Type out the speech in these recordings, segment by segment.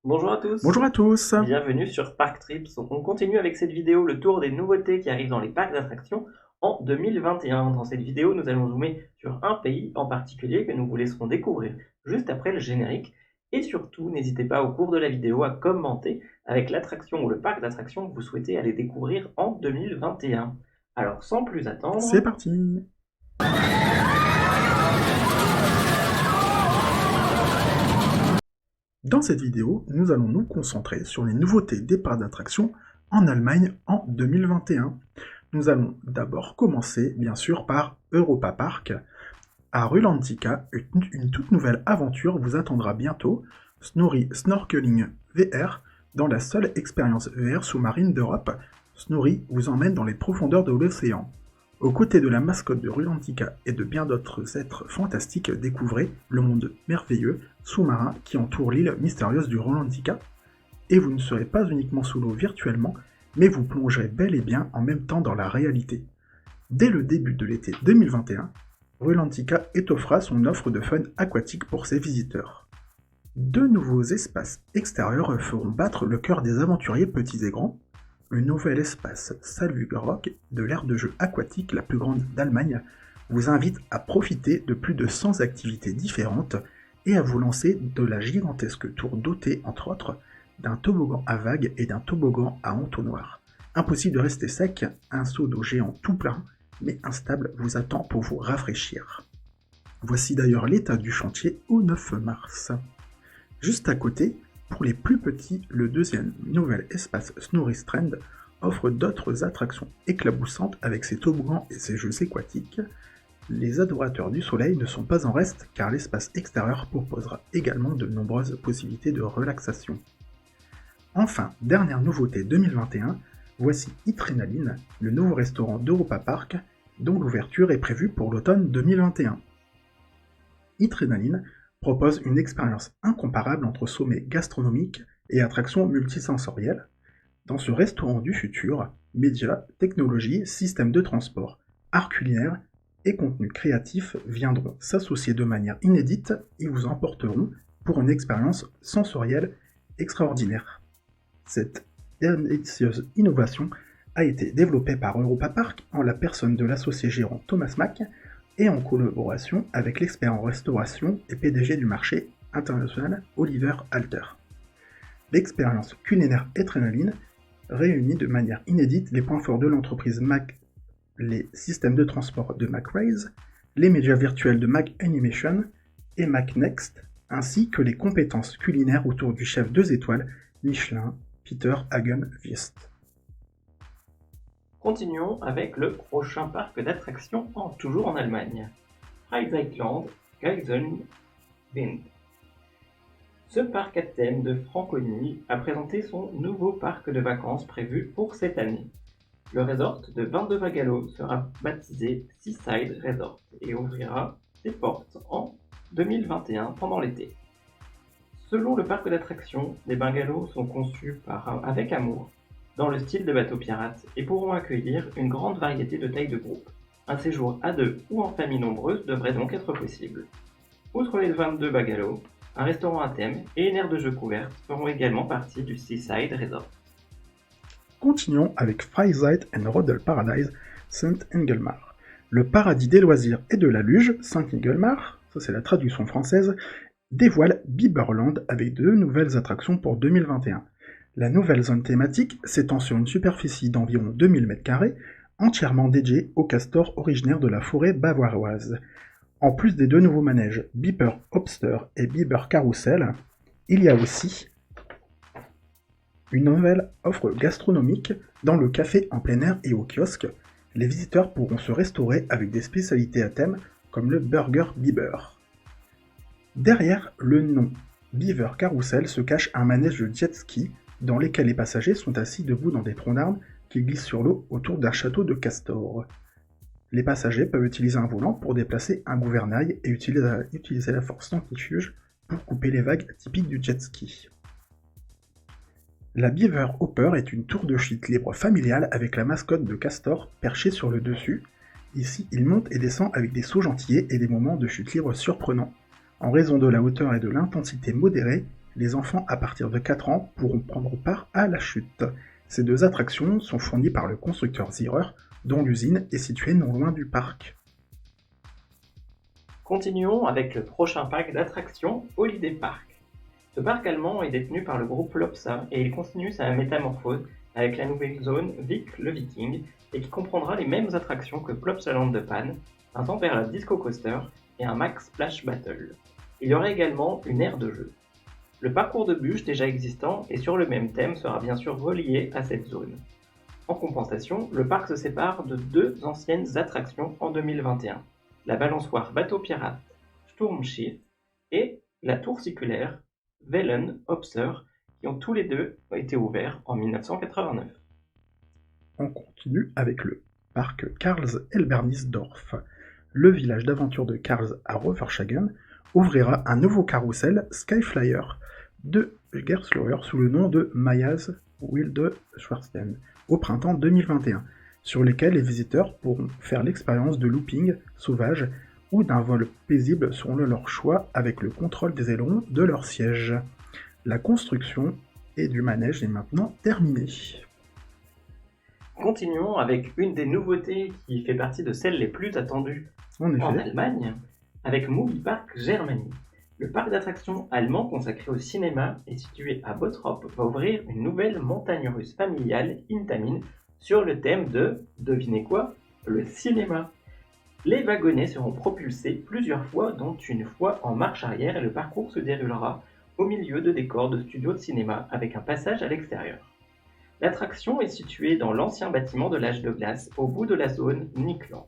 Bonjour à tous, Bonjour à tous. bienvenue sur Park Trips. On continue avec cette vidéo le tour des nouveautés qui arrivent dans les parcs d'attractions en 2021. Dans cette vidéo, nous allons zoomer sur un pays en particulier que nous vous laisserons découvrir juste après le générique. Et surtout, n'hésitez pas au cours de la vidéo à commenter avec l'attraction ou le parc d'attractions que vous souhaitez aller découvrir en 2021. Alors, sans plus C'est attendre, parti. Dans cette vidéo, nous allons nous concentrer sur les nouveautés des parcs d'attractions en Allemagne en 2021. Nous allons d'abord commencer, bien sûr, par Europa Park. À Rulantica, une toute nouvelle aventure vous attendra bientôt, Snorri Snorkeling VR, dans la seule expérience VR sous-marine d'Europe. Snorri vous emmène dans les profondeurs de l'océan. Aux côtés de la mascotte de Rulantica et de bien d'autres êtres fantastiques, découvrez le monde merveilleux sous-marin qui entoure l'île mystérieuse du Rulantica. Et vous ne serez pas uniquement sous l'eau virtuellement, mais vous plongerez bel et bien en même temps dans la réalité. Dès le début de l'été 2021, Rulantica étoffera son offre de fun aquatique pour ses visiteurs. Deux nouveaux espaces extérieurs feront battre le cœur des aventuriers petits et grands. Le nouvel espace Salvug de l'aire de jeu aquatique la plus grande d'Allemagne vous invite à profiter de plus de 100 activités différentes et à vous lancer de la gigantesque tour dotée, entre autres, d'un toboggan à vagues et d'un toboggan à entonnoir. Impossible de rester sec, un seau d'eau géant tout plein, mais instable, vous attend pour vous rafraîchir. Voici d'ailleurs l'état du chantier au 9 mars. Juste à côté, pour les plus petits, le deuxième nouvel espace Snorri Strand offre d'autres attractions éclaboussantes avec ses toboggans et ses jeux aquatiques. Les adorateurs du soleil ne sont pas en reste car l'espace extérieur proposera également de nombreuses possibilités de relaxation. Enfin, dernière nouveauté 2021, voici Adrenaline, le nouveau restaurant d'Europa Park dont l'ouverture est prévue pour l'automne 2021. Adrenaline propose une expérience incomparable entre sommets gastronomiques et attractions multisensorielles. Dans ce restaurant du futur, médias, technologie, systèmes de transport, art culinaire et contenu créatif viendront s'associer de manière inédite et vous emporteront pour une expérience sensorielle extraordinaire. Cette délicieuse innovation a été développée par Europa Park en la personne de l'associé gérant Thomas Mack et en collaboration avec l'expert en restauration et PDG du marché international Oliver Alter. L'expérience culinaire Adrenaline réunit de manière inédite les points forts de l'entreprise Mack, les systèmes de transport de Mack Raise, les médias virtuels de Mack Animation et Mack Next, ainsi que les compétences culinaires autour du chef 2 étoiles Michelin, Peter Hagen-Wiest. continuons avec le prochain parc d'attractions toujours en Allemagne. Freizeitland Geisenwind. Ce parc à thème de Franconie a présenté son nouveau parc de vacances prévu pour cette année. Le resort de 22 bungalows sera baptisé Seaside Resort et ouvrira ses portes en 2021 pendant l'été. Selon le parc d'attractions, les bungalows sont conçus avec amour, dans le style de bateau pirate, et pourront accueillir une grande variété de tailles de groupe. Un séjour à deux ou en famille nombreuse devrait donc être possible. Outre les 22 bungalows, un restaurant à thème et une aire de jeux couverte feront également partie du Seaside Resort. Continuons avec Freizeit and Rodel Paradise Saint-Engelmar. Le paradis des loisirs et de la luge, Saint-Engelmar, ça c'est la traduction française, dévoile Biberland avec deux nouvelles attractions pour 2021. La nouvelle zone thématique s'étend sur une superficie d'environ 2000 m², entièrement dédiée aux castors originaires de la forêt bavaroise. En plus des deux nouveaux manèges, Biber Hopster et Biber Carousel, il y a aussi une nouvelle offre gastronomique dans le café en plein air et au kiosque. Les visiteurs pourront se restaurer avec des spécialités à thème comme le Burger Biber. Derrière le nom Beaver Carousel se cache un manège de jet ski dans lequel les passagers sont assis debout dans des troncs d'arbres qui glissent sur l'eau autour d'un château de castor. Les passagers peuvent utiliser un volant pour déplacer un gouvernail et utiliser la force centrifuge pour couper les vagues typiques du jet ski. La Beaver Hopper est une tour de chute libre familiale avec la mascotte de castor perchée sur le dessus. Ici, il monte et descend avec des sauts gentillés et des moments de chute libre surprenants. En raison de la hauteur et de l'intensité modérée, Les enfants à partir de 4 ans pourront prendre part à la chute. Ces 2 attractions sont fournies par le constructeur Zierer, dont l'usine est située non loin du parc. Continuons avec le prochain parc d'attractions, Holiday Park. Ce parc allemand est détenu par le groupe Lopsa et il continue sa métamorphose avec la nouvelle zone Vic le Viking et qui comprendra les mêmes attractions que Plopsaland de Pan, un Temperlad Disco Coaster et un Max Splash Battle. Il y aura également une aire de jeu. Le parcours de bûche déjà existant et sur le même thème sera bien sûr relié à cette zone. En compensation, le parc se sépare de 2 anciennes attractions en 2021, la balançoire bateau pirate Sturmschiff et la tour circulaire Wellen Obser, qui ont tous les deux été ouverts en 1989. On continue avec le parc Karls-Elbernisdorf. Le village d'aventure de Karls à Roverschagen ouvrira un nouveau carrousel Skyflyer de Gerslauer sous le nom de Maya's Wilde Schwarzen au printemps 2021, sur lesquels les visiteurs pourront faire l'expérience de looping sauvage ou d'un vol paisible selon leur choix avec le contrôle des ailerons de leur siège. La construction et du manège est maintenant terminée. Continuons avec une des nouveautés qui fait partie de celles les plus attendues en Allemagne, avec Movie Park Germany. Le parc d'attractions allemand consacré au cinéma et situé à Bottrop va ouvrir une nouvelle montagne russe familiale Intamin sur le thème de, devinez quoi, le cinéma. Les wagonnets seront propulsés plusieurs fois, dont une fois en marche arrière, et le parcours se déroulera au milieu de décors de studios de cinéma avec un passage à l'extérieur. L'attraction est située dans l'ancien bâtiment de l'âge de glace, au bout de la zone Nickland.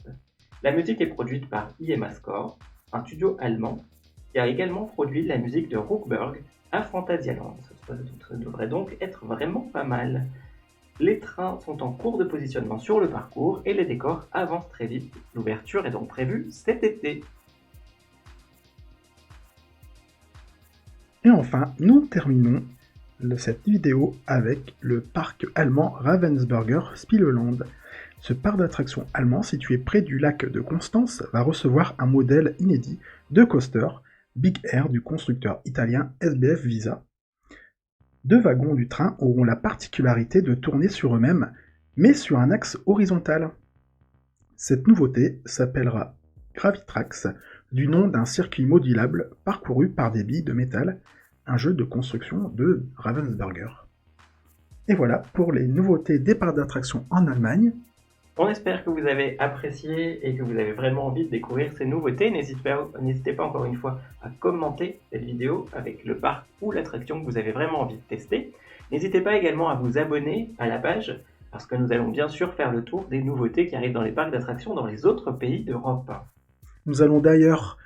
La musique est produite par IMA Score, un studio allemand, qui a également produit la musique de Rookburg à Phantasialand. Ça devrait donc être vraiment pas mal. Les trains sont en cours de positionnement sur le parcours et les décors avancent très vite. L'ouverture est donc prévue cet été. Et enfin, nous terminons cette vidéo avec le parc allemand Ravensburger Spieleland. Ce parc d'attractions allemand situé près du lac de Constance va recevoir un modèle inédit de coaster Big Air du constructeur italien SBF Visa. 2 wagons du train auront la particularité de tourner sur eux-mêmes, mais sur un axe horizontal. Cette nouveauté s'appellera Gravitrax, du nom d'un circuit modulable parcouru par des billes de métal, un jeu de construction de Ravensburger. Et voilà pour les nouveautés des parcs d'attractions en Allemagne. On espère que vous avez apprécié et que vous avez vraiment envie de découvrir ces nouveautés. N'hésitez pas encore une fois à commenter cette vidéo avec le parc ou l'attraction que vous avez vraiment envie de tester. N'hésitez pas également à vous abonner à la page parce que nous allons bien sûr faire le tour des nouveautés qui arrivent dans les parcs d'attractions dans les autres pays d'Europe. Nous allons d'ailleurs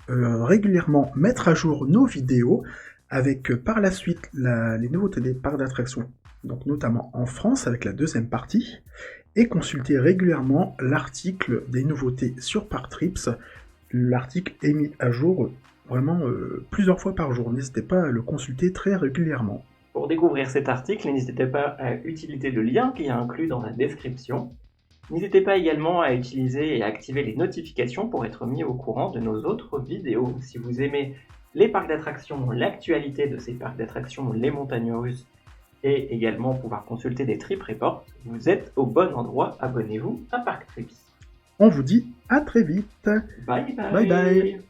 régulièrement mettre à jour nos vidéos avec par la suite les nouveautés des parcs d'attractions, donc notamment en France avec la 2e partie, et consulter régulièrement l'article des nouveautés sur Park Trips. L'article est mis à jour vraiment plusieurs fois par jour. N'hésitez pas à le consulter très régulièrement. Pour découvrir cet article, n'hésitez pas à utiliser le lien qui est inclus dans la description. N'hésitez pas également à utiliser et à activer les notifications pour être mis au courant de nos autres vidéos. Si vous aimez les parcs d'attractions, l'actualité de ces parcs d'attractions, les montagnes russes, et également pouvoir consulter des trip reports, vous êtes au bon endroit, abonnez-vous à Park Trips. On vous dit à très vite. Bye bye. Bye bye.